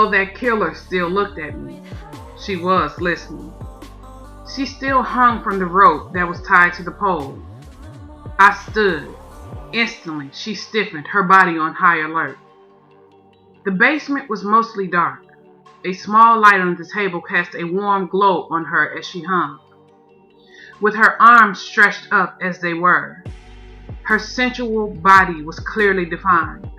though that killer still looked at me, she was listening. She still hung from the rope that was tied to the pole. I stood. Instantly, she stiffened, her body on high alert. The basement was mostly dark. A small light on the table cast a warm glow on her as she hung, with her arms stretched up as they were. Her sensual body was clearly defined.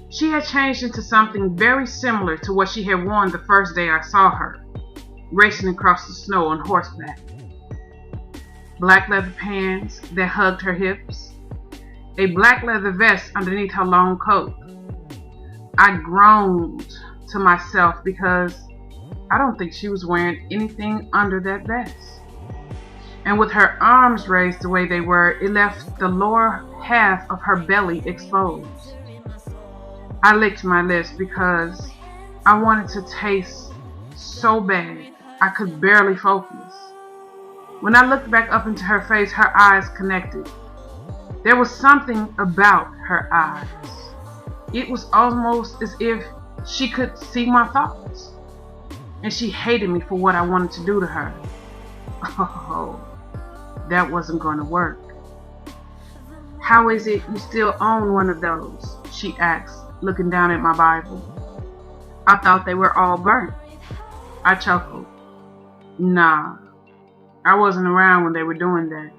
She had changed into something very similar to what she had worn the first day I saw her, racing across the snow on horseback. Black leather pants that hugged her hips, a black leather vest underneath her long coat. I groaned to myself because I don't think she was wearing anything under that vest. And with her arms raised the way they were, it left the lower half of her belly exposed. I licked my lips because I wanted to taste so bad I could barely focus. When I looked back up into her face, her eyes connected. There was something about her eyes. It was almost as if she could see my thoughts. And she hated me for what I wanted to do to her. Oh, that wasn't going to work. "How is it you still own one of those?" she asked, looking down at my Bible. "I thought they were all burnt." I chuckled. "Nah, I wasn't around when they were doing that.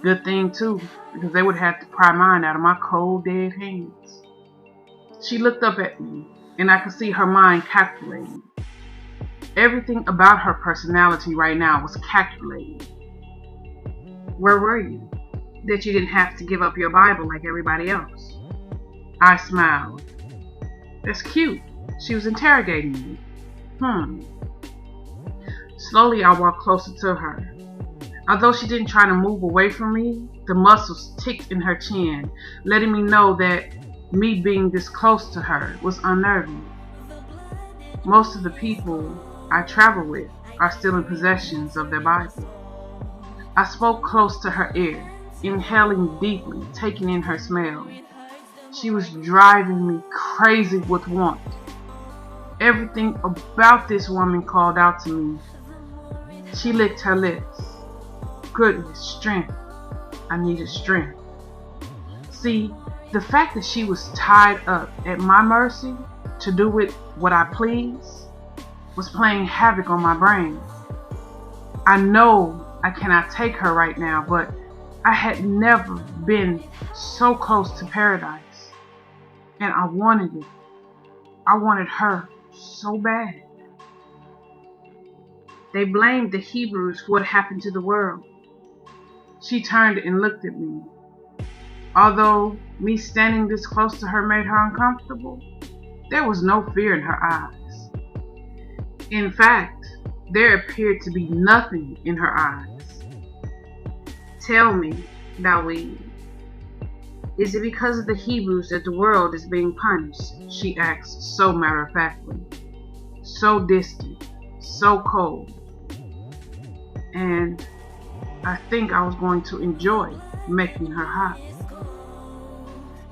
Good thing too, because they would have to pry mine out of my cold, dead hands." She looked up at me, and I could see her mind calculating. Everything about her personality right now was calculating. "Where were you? That you didn't have to give up your Bible like everybody else?" I smiled. "That's cute." She was interrogating me. Slowly, I walked closer to her. Although she didn't try to move away from me, the muscles ticked in her chin, letting me know that me being this close to her was unnerving. Most of the people I travel with are still in possession of their Bible. I spoke close to her ear, inhaling deeply, taking in her smell. She was driving me crazy with warmth. Everything about this woman called out to me. She licked her lips. Goodness, strength. I needed strength. See, the fact that she was tied up at my mercy to do with what I please was playing havoc on my brain. I know I cannot take her right now, but I had never been so close to paradise. And I wanted it. I wanted her so bad. They blamed the Hebrews for what happened to the world. She turned and looked at me. Although me standing this close to her made her uncomfortable, there was no fear in her eyes. In fact, there appeared to be nothing in her eyes. "Tell me, Dawid, is it because of the Hebrews that the world is being punished?" she asked so matter-of-factly, so distant, so cold. And I think I was going to enjoy making her hot.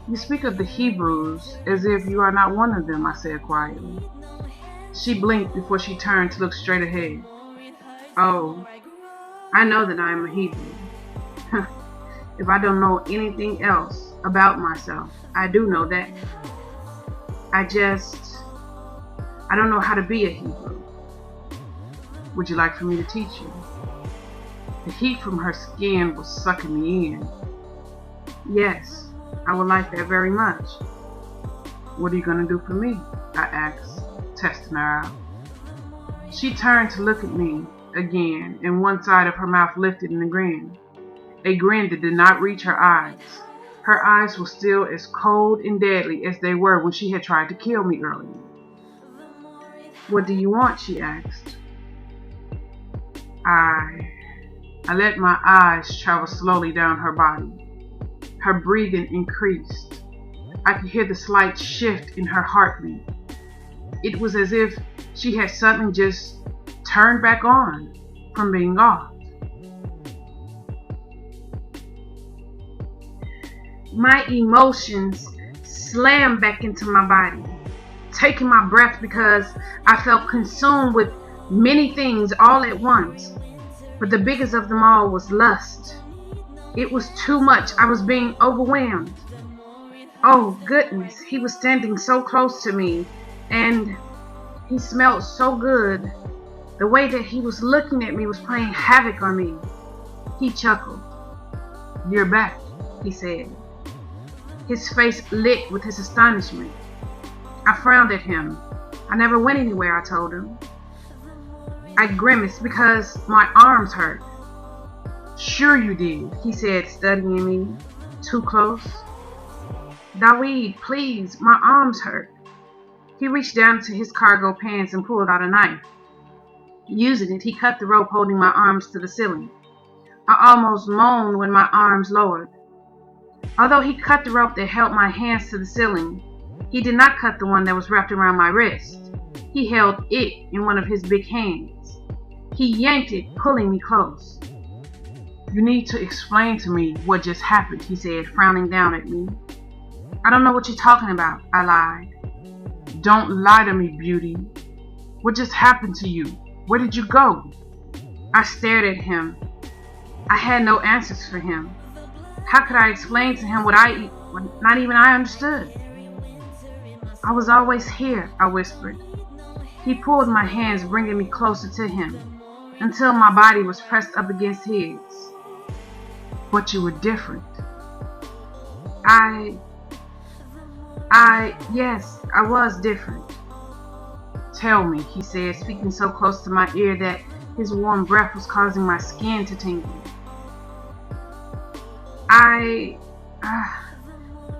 "You speak of the Hebrews as if you are not one of them," I said quietly. She blinked before she turned to look straight ahead. "Oh, I know that I am a Hebrew. If I don't know anything else about myself, I do know that. I don't know how to be a Hebrew. Would you like for me to teach you?" The heat from her skin was sucking me in. "Yes, I would like that very much." "What are you going to do for me?" I asked, testing her out. She turned to look at me again, and one side of her mouth lifted in a grin that did not reach her eyes. Her eyes were still as cold and deadly as they were when she had tried to kill me earlier. "What do you want?" she asked. I let my eyes travel slowly down her body. Her breathing increased. I could hear the slight shift in her heartbeat. It was as if she had suddenly just turned back on from being off. My emotions slammed back into my body. taking my breath because I felt consumed with many things all at once. But the biggest of them all was lust. It was too much. I was being overwhelmed. Oh, goodness. He was standing so close to me, and he smelled so good. The way that he was looking at me was playing havoc on me. He chuckled. "You're back," he said. His face lit with his astonishment. I frowned at him. "I never went anywhere," I told him. I grimaced because my arms hurt. "Sure you did," he said, studying me too close. "Dawid, please, my arms hurt." He reached down to his cargo pants and pulled out a knife. Using it, he cut the rope holding my arms to the ceiling. I almost moaned when my arms lowered. Although he cut the rope that held my hands to the ceiling, he did not cut the one that was wrapped around my wrist. He held it in one of his big hands. He yanked it, pulling me close. "You need to explain to me what just happened," he said, frowning down at me. "I don't know what you're talking about," I lied. "Don't lie to me, beauty. What just happened to you? Where did you go?" I stared at him. I had no answers for him. How could I explain to him what not even I understood? "I was always here," I whispered. He pulled my hands, bringing me closer to him, until my body was pressed up against his. "But you were different." Yes, I was different." "Tell me," he said, speaking so close to my ear that his warm breath was causing my skin to tingle.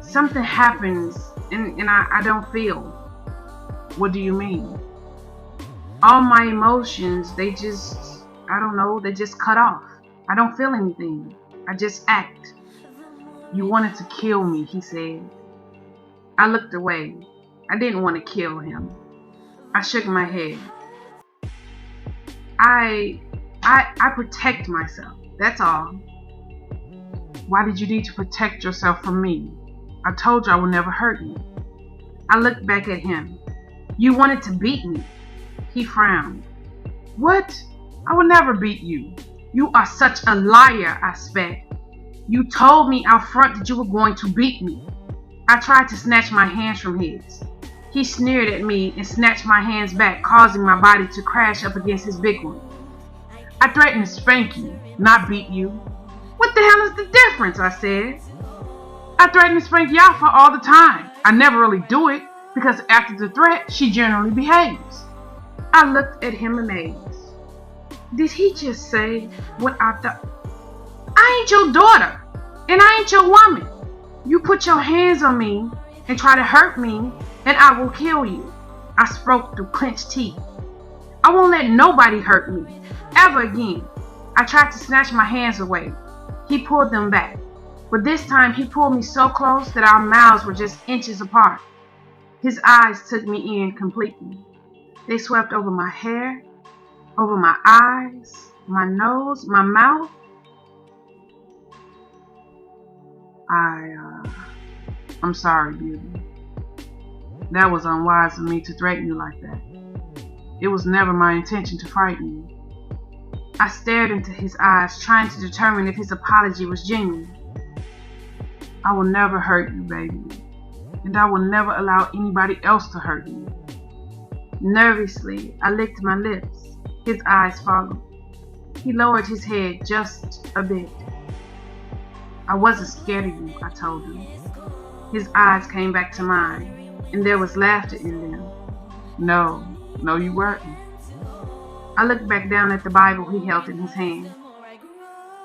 Something happens and I don't feel." "What do you mean?" "All my emotions, they just cut off. I don't feel anything. I just act." "You wanted to kill me," he said. I looked away. I didn't want to kill him. I shook my head. I protect myself, that's all." "Why did you need to protect yourself from me? I told you I would never hurt you." I looked back at him. "You wanted to beat me." He frowned. "What? I will never beat you. You are such a liar," I spat. "You told me out front that you were going to beat me." I tried to snatch my hands from his. He sneered at me and snatched my hands back, causing my body to crash up against his big one. "I threatened to spank you, not beat you." "What the hell is the difference?" I said. "I threaten to spank Yafa all the time. I never really do it because after the threat, she generally behaves." I looked at him amazed. Did he just say what I thought? I ain't your daughter, and I ain't your woman. You put your hands on me and try to hurt me, and I will kill you. I spoke through clenched teeth. I won't let nobody hurt me, ever again. I tried to snatch my hands away. He pulled them back, but this time he pulled me so close that our mouths were just inches apart. His eyes took me in completely. They swept over my hair, over my eyes, my nose, my mouth. I'm sorry, beauty. That was unwise of me to threaten you like that. It was never my intention to frighten you. I stared into his eyes, trying to determine if his apology was genuine. I will never hurt you, baby, and I will never allow anybody else to hurt you. Nervously, I licked my lips. His eyes followed. He lowered his head just a bit. I wasn't scared of you, I told him. His eyes came back to mine, and there was laughter in them. No, you weren't. I looked back down at the Bible he held in his hand.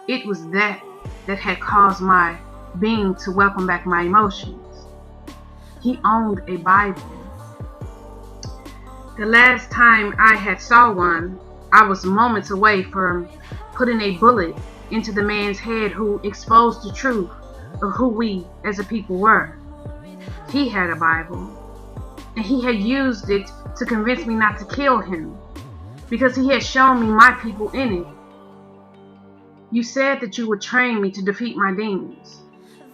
It was that had caused my being to welcome back my emotions. He owned a Bible. The last time I had saw one, I was moments away from putting a bullet into the man's head who exposed the truth of who we as a people were. He had a Bible, and he had used it to convince me not to kill him, because he had shown me my people in it. You said that you would train me to defeat my demons,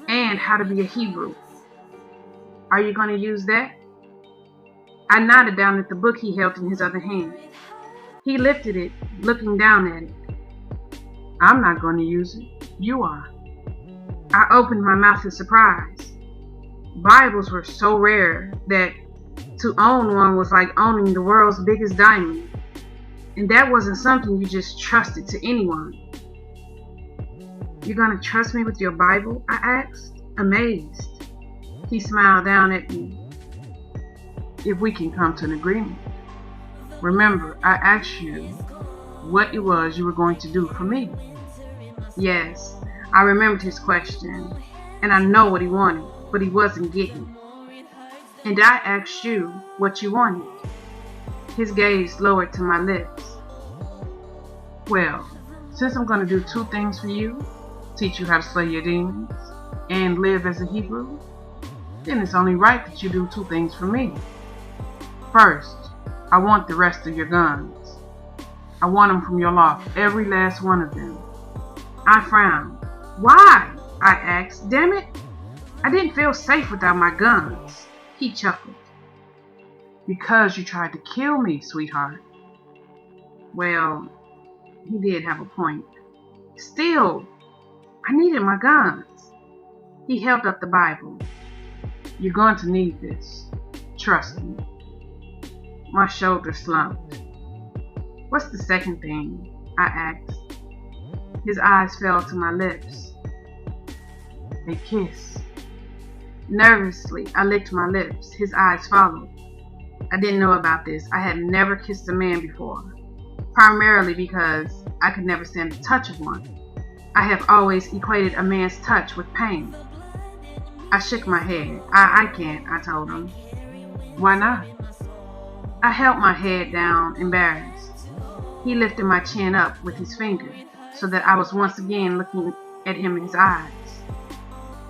and how to be a Hebrew. Are you going to use that? I nodded down at the book he held in his other hand. He lifted it, looking down at it. I'm not going to use it. You are. I opened my mouth in surprise. Bibles were so rare that to own one was like owning the world's biggest diamond. And that wasn't something you just trusted to anyone. You're going to trust me with your Bible? I asked, amazed. He smiled down at me. If we can come to an agreement. Remember, I asked you what it was you were going to do for me. Yes, I remembered his question, and I know what he wanted, but he wasn't getting it. And I asked you what you wanted. His gaze lowered to my lips. Well, since I'm going to do 2 things for you, teach you how to slay your demons, and live as a Hebrew, then it's only right that you do 2 things for me. First, I want the rest of your guns. I want them from your loft, every last one of them. I frowned. Why? I asked. Damn it. I didn't feel safe without my guns. He chuckled. Because you tried to kill me, sweetheart. Well, he did have a point. Still, I needed my guns. He held up the Bible. You're going to need this. Trust me. My shoulders slumped. What's the second thing? I asked. His eyes fell to my lips. A kiss. Nervously, I licked my lips. His eyes followed. I didn't know about this. I had never kissed a man before. Primarily because I could never stand the touch of one. I have always equated a man's touch with pain. I shook my head. I can't, I told him. Why not? I held my head down, embarrassed. He lifted my chin up with his finger so that I was once again looking at him in his eyes.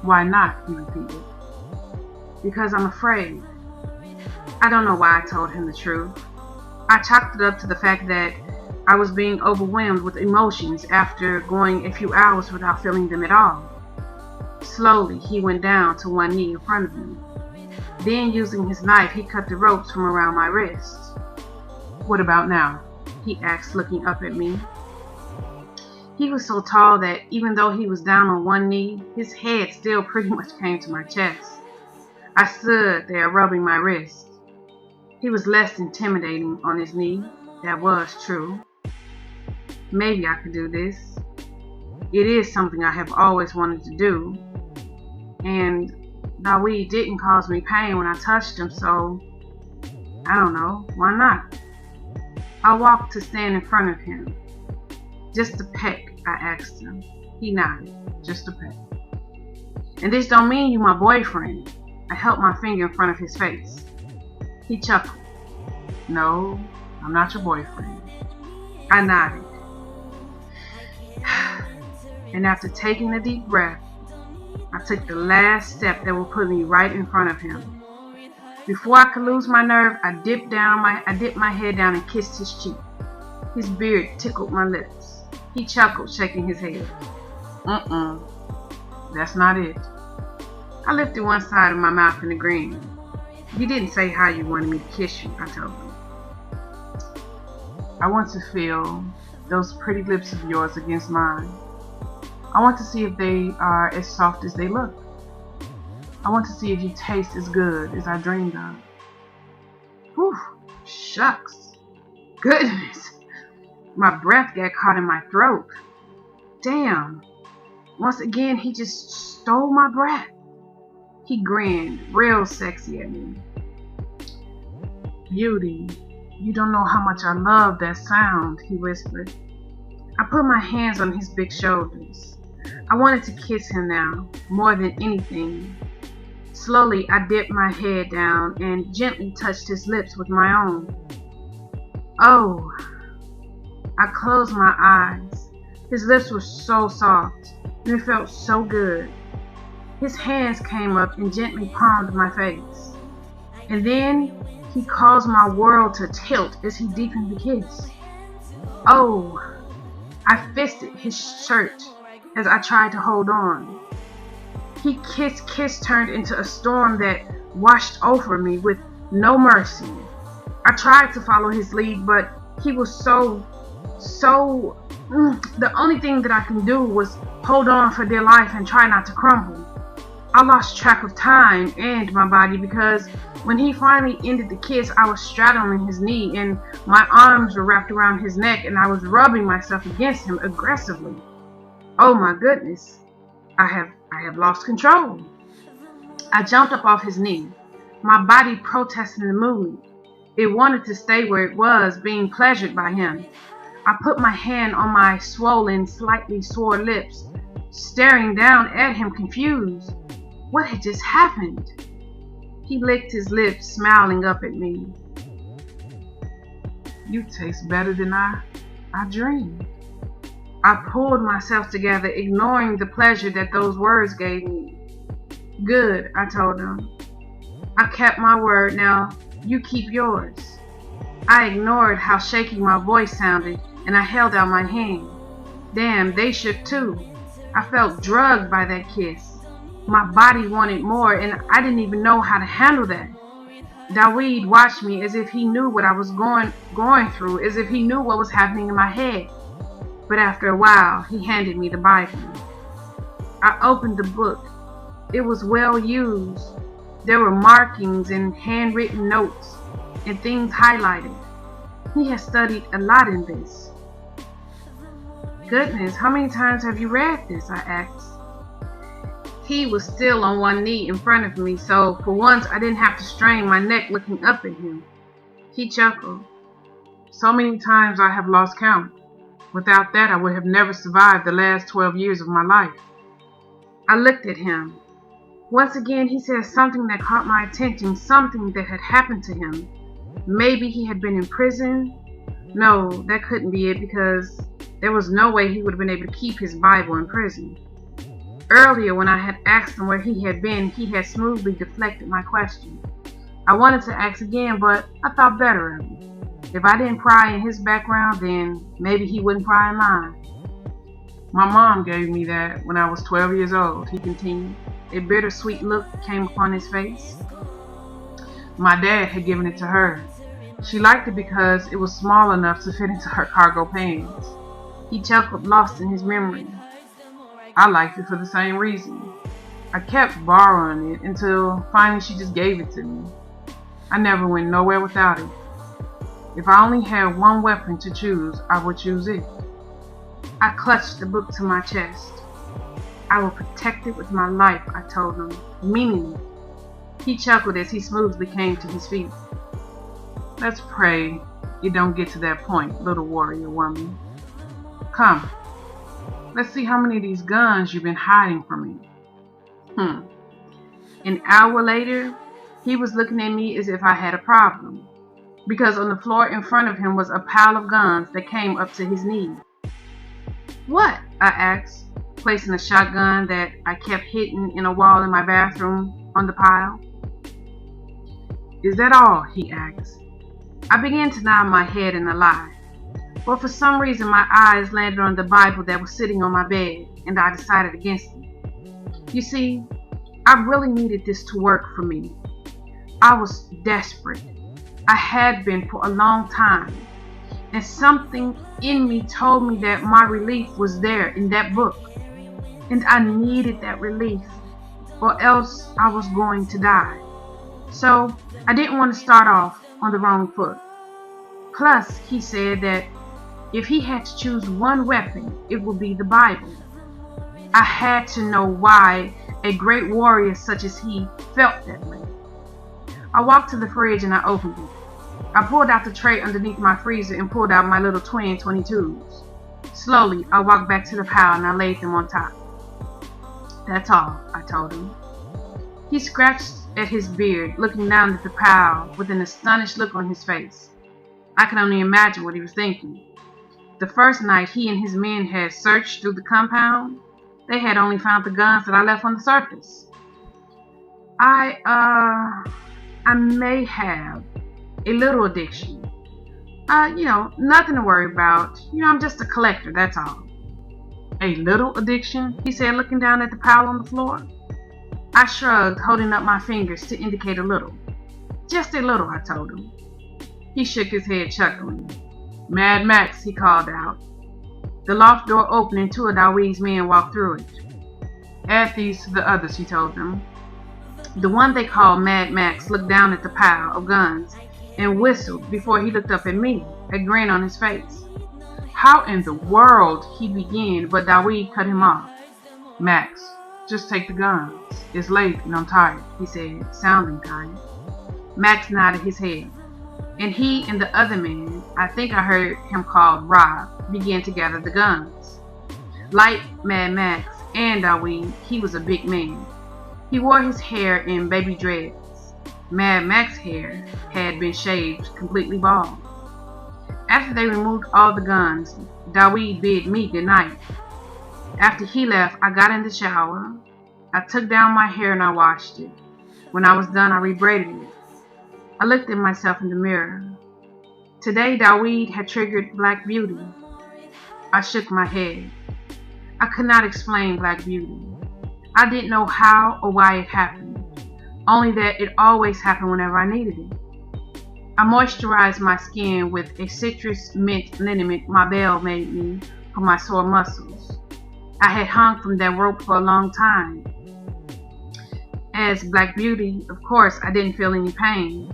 Why not? He repeated. Because I'm afraid. I don't know why I told him the truth. I chalked it up to the fact that I was being overwhelmed with emotions after going a few hours without feeling them at all. Slowly, he went down to one knee in front of me. Then, using his knife, he cut the ropes from around my wrists. What about now? He asked, looking up at me. He was so tall that even though he was down on one knee, his head still pretty much came to my chest. I stood there rubbing my wrist. He was less intimidating on his knee. That was true. Maybe I could do this. It is something I have always wanted to do. And Dawid didn't cause me pain when I touched him, so I don't know, why not? I walked to stand in front of him. Just a peck, I asked him. He nodded. Just a peck. And this don't mean you my boyfriend. I held my finger in front of his face. He chuckled. No, I'm not your boyfriend. I nodded. And after taking a deep breath, I took the last step that would put me right in front of him. Before I could lose my nerve, I dipped my head down and kissed his cheek. His beard tickled my lips. He chuckled, shaking his head. That's not it. I lifted one side of my mouth in agreement. You didn't say how you wanted me to kiss you, I told him. I want to feel those pretty lips of yours against mine. I want to see if they are as soft as they look. I want to see if you taste as good as I dreamed of. Whew, shucks. Goodness. My breath got caught in my throat. Damn. Once again, he just stole my breath. He grinned, real sexy at me. Beauty, you don't know how much I love that sound, he whispered. I put my hands on his big shoulders. I wanted to kiss him now, more than anything. Slowly, I dipped my head down and gently touched his lips with my own. Oh, I closed my eyes. His lips were so soft, and it felt so good. His hands came up and gently palmed my face. And then he caused my world to tilt as he deepened the kiss. Oh, I fisted his shirt as I tried to hold on. His kiss turned into a storm that washed over me with no mercy. I tried to follow his lead, but he was so the only thing that I can do was hold on for dear life and try not to crumble. I lost track of time and my body because when he finally ended the kiss, I was straddling his knee and my arms were wrapped around his neck and I was rubbing myself against him aggressively. Oh my goodness, I have lost control. I jumped up off his knee. My body protested the movement. It wanted to stay where it was, being pleasured by him. I put my hand on my swollen, slightly sore lips, staring down at him confused. What had just happened? He licked his lips, smiling up at me. You taste better than I dreamed. I pulled myself together, ignoring the pleasure that those words gave me. Good, I told him. I kept my word, now you keep yours. I ignored how shaky my voice sounded, and I held out my hand. Damn, they shook too. I felt drugged by that kiss. My body wanted more, and I didn't even know how to handle that. Daweed watched me as if he knew what I was going through, as if he knew what was happening in my head. But after a while, he handed me the Bible. I opened the book. It was well used. There were markings and handwritten notes and things highlighted. He has studied a lot in this. Goodness, how many times have you read this? I asked. He was still on one knee in front of me, so for once I didn't have to strain my neck looking up at him. He chuckled. So many times I have lost count. Without that, I would have never survived the last 12 years of my life. I looked at him. Once again, he said something that caught my attention, something that had happened to him. Maybe he had been in prison. No, that couldn't be it because there was no way he would have been able to keep his Bible in prison. Earlier, when I had asked him where he had been, he had smoothly deflected my question. I wanted to ask again, but I thought better of it. If I didn't pry in his background, then maybe he wouldn't pry in mine. My mom gave me that when I was 12 years old, he continued. A bittersweet look came upon his face. My dad had given it to her. She liked it because it was small enough to fit into her cargo pants. He chuckled, lost in his memory. I liked it for the same reason. I kept borrowing it until finally she just gave it to me. I never went nowhere without it. If I only had one weapon to choose, I would choose it. I clutched the book to my chest. I will protect it with my life, I told him, meaning it. He chuckled as he smoothly came to his feet. Let's pray you don't get to that point, little warrior woman. Come, let's see how many of these guns you've been hiding from me. An hour later, he was looking at me as if I had a problem, because on the floor in front of him was a pile of guns that came up to his knees. What? I asked, placing a shotgun that I kept hidden in a wall in my bathroom on the pile. Is that all? He asked. I began to nod my head in a lie, but for some reason my eyes landed on the Bible that was sitting on my bed, and I decided against it. You see, I really needed this to work for me. I was desperate. I had been for a long time, and something in me told me that my relief was there in that book, and I needed that relief, or else I was going to die. So I didn't want to start off on the wrong foot. Plus, he said that if he had to choose one weapon, it would be the Bible. I had to know why a great warrior such as he felt that way. I walked to the fridge and I opened it. I pulled out the tray underneath my freezer and pulled out my little twin 22s. Slowly, I walked back to the pile and I laid them on top. That's all, I told him. He scratched at his beard, looking down at the pile with an astonished look on his face. I can only imagine what he was thinking. The first night he and his men had searched through the compound, they had only found the guns that I left on the surface. I may have a little addiction. Nothing to worry about. I'm just a collector, that's all. A little addiction? He said, looking down at the pile on the floor. I shrugged, holding up my fingers to indicate a little. Just a little, I told him. He shook his head, chuckling. "Mad Max," he called out. The loft door opened and two of Dawid's men walked through it. "Add these to the others," he told them. The one they called Mad Max looked down at the pile of guns and whistled before he looked up at me, a grin on his face. "How in the world," he began, but Dawid cut him off. "Max, just take the guns. It's late and I'm tired," he said, sounding tired. Max nodded his head, and he and the other man, I think I heard him called Rob, began to gather the guns. Like Mad Max and Dawid, he was a big man. He wore his hair in baby dreads. Mad Max's hair had been shaved completely bald. After they removed all the guns, Dawid bid me good night. After he left, I got in the shower. I took down my hair and I washed it. When I was done, I rebraided it. I looked at myself in the mirror. Today, Dawid had triggered Black Beauty. I shook my head. I could not explain Black Beauty. I didn't know how or why it happened, only that it always happened whenever I needed it. I moisturized my skin with a citrus mint liniment my belle made me for my sore muscles. I had hung from that rope for a long time. As Black Beauty, of course, I didn't feel any pain.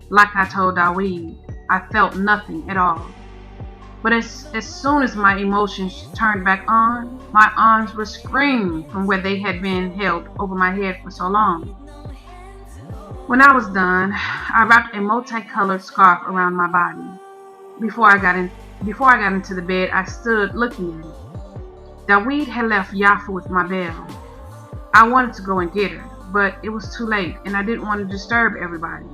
Like I told Dawid, I felt nothing at all. But as soon as my emotions turned back on, my arms were screaming from where they had been held over my head for so long. When I was done, I wrapped a multicolored scarf around my body. Before I got into the bed, I stood looking at it. Dawid had left Yafa with my belle. I wanted to go and get her, but it was too late and I didn't want to disturb everybody.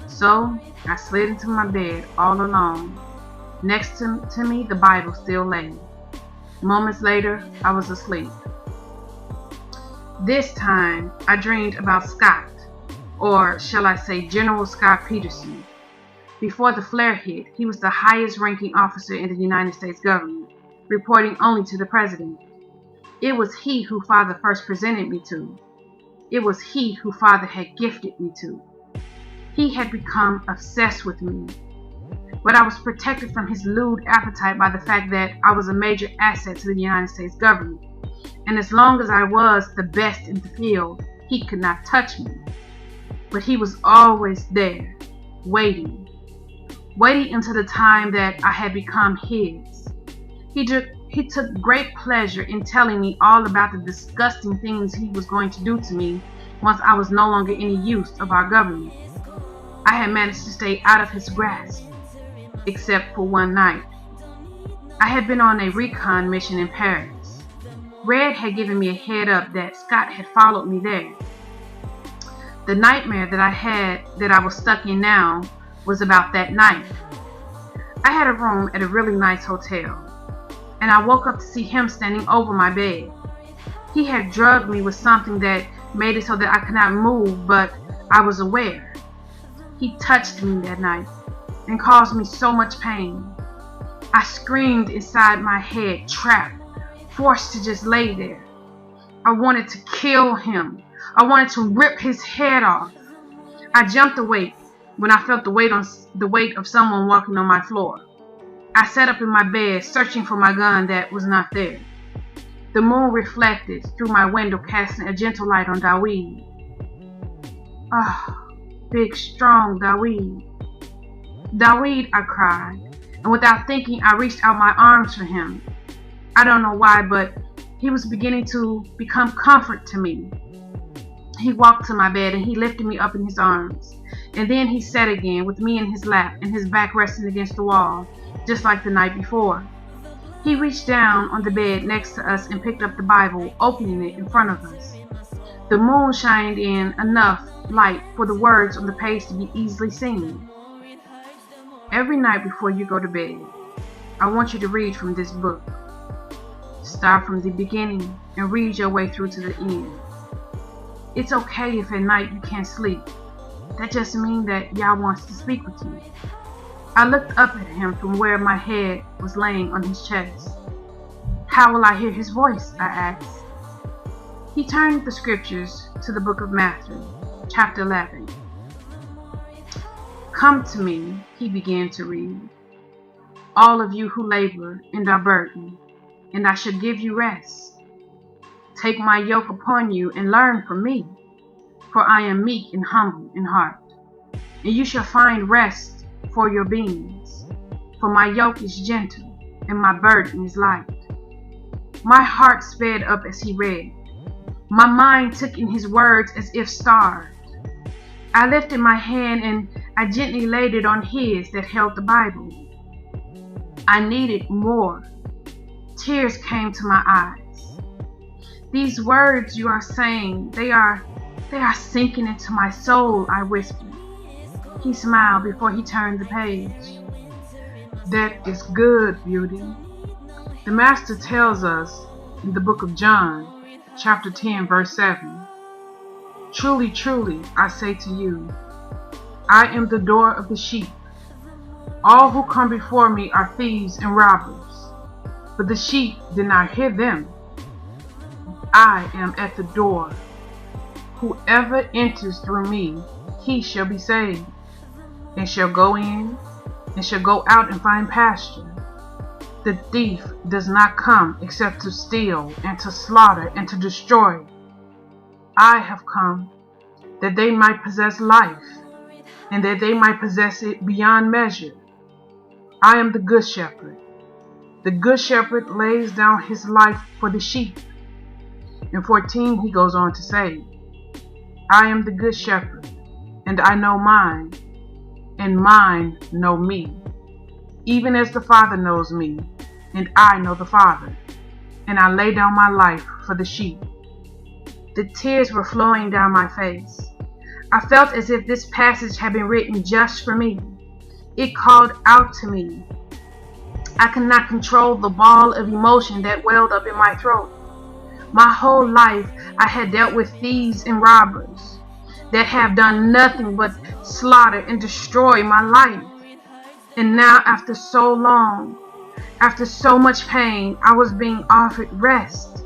So I slid into my bed all alone. Next to me, the Bible still lay. Moments later, I was asleep. This time, I dreamed about Scott, or shall I say General Scott Peterson. Before the flare hit, he was the highest ranking officer in the United States government, reporting only to the president. It was he who Father first presented me to. It was he who Father had gifted me to. He had become obsessed with me. But I was protected from his lewd appetite by the fact that I was a major asset to the United States government. And as long as I was the best in the field, he could not touch me. But he was always there, waiting until the time that I had become his. He took great pleasure in telling me all about the disgusting things he was going to do to me once I was no longer any use of our government. I had managed to stay out of his grasp, except for one night. I had been on a recon mission in Paris. Red had given me a head up that Scott had followed me there. The nightmare that I was stuck in now was about that night. I had a room at a really nice hotel, and I woke up to see him standing over my bed. He had drugged me with something that made it so that I could not move, but I was aware. He touched me that night and caused me so much pain. I screamed inside my head, trapped, forced to just lay there. I wanted to kill him. I wanted to rip his head off. I jumped awake when I felt the weight of someone walking on my floor. I sat up in my bed, searching for my gun that was not there. The moon reflected through my window, casting a gentle light on Dawid. Big, strong Dawid. Dawid, I cried, and without thinking, I reached out my arms for him. I don't know why, but he was beginning to become comfort to me. He walked to my bed and he lifted me up in his arms. And then he sat again with me in his lap and his back resting against the wall, just like the night before. He reached down on the bed next to us and picked up the Bible, opening it in front of us. The moon shined in enough light for the words on the page to be easily seen. Every night before you go to bed, I want you to read from this book. Start from the beginning and read your way through to the end. It's okay if at night you can't sleep. That just means that Yah wants to speak with you. I looked up at him from where my head was laying on his chest. How will I hear his voice? I asked. He turned the scriptures to the book of Matthew, chapter 11. Come to me, he began to read, all of you who labor and are burdened, and I shall give you rest. Take my yoke upon you and learn from me, for I am meek and humble in heart, and you shall find rest for your beings. For my yoke is gentle and my burden is light. My heart sped up as he read. My mind took in his words as if starved. I lifted my hand and I gently laid it on his that held the Bible. I needed more. Tears came to my eyes. These words you are saying, they are sinking into my soul, I whispered. He smiled before he turned the page. That is good, beauty. The Master tells us in the book of John, chapter 10, verse 7, truly, truly, I say to you, I am the door of the sheep. All who come before me are thieves and robbers, but the sheep did not hear them. I am at the door. Whoever enters through me, he shall be saved, and shall go in, and shall go out and find pasture. The thief does not come except to steal, and to slaughter, and to destroy. I have come that they might possess life, and that they might possess it beyond measure. I am the good shepherd. The good shepherd lays down his life for the sheep. In 14, he goes on to say, I am the good shepherd, and I know mine, and mine know me, even as the Father knows me, and I know the Father, and I lay down my life for the sheep. The tears were flowing down my face. I felt as if this passage had been written just for me. It called out to me. I could not control the ball of emotion that welled up in my throat. My whole life I had dealt with thieves and robbers that have done nothing but slaughter and destroy my life. And now, after so long, after so much pain, I was being offered rest.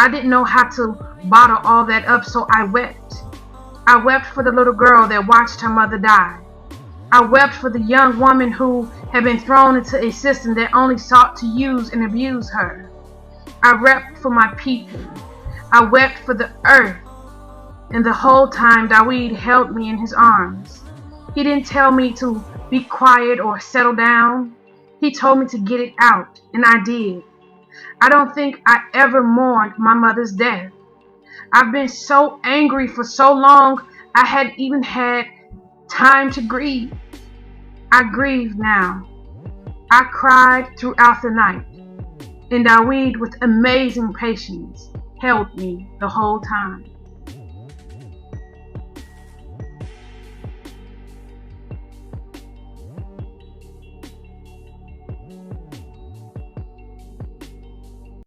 I didn't know how to bottle all that up, so I wept. I wept for the little girl that watched her mother die. I wept for the young woman who had been thrown into a system that only sought to use and abuse her. I wept for my people. I wept for the earth. And the whole time, Dawid held me in his arms. He didn't tell me to be quiet or settle down. He told me to get it out, and I did. I don't think I ever mourned my mother's death. I've been so angry for so long, I hadn't even had time to grieve. I grieve now. I cried throughout the night, and Dawid, with amazing patience, held me the whole time.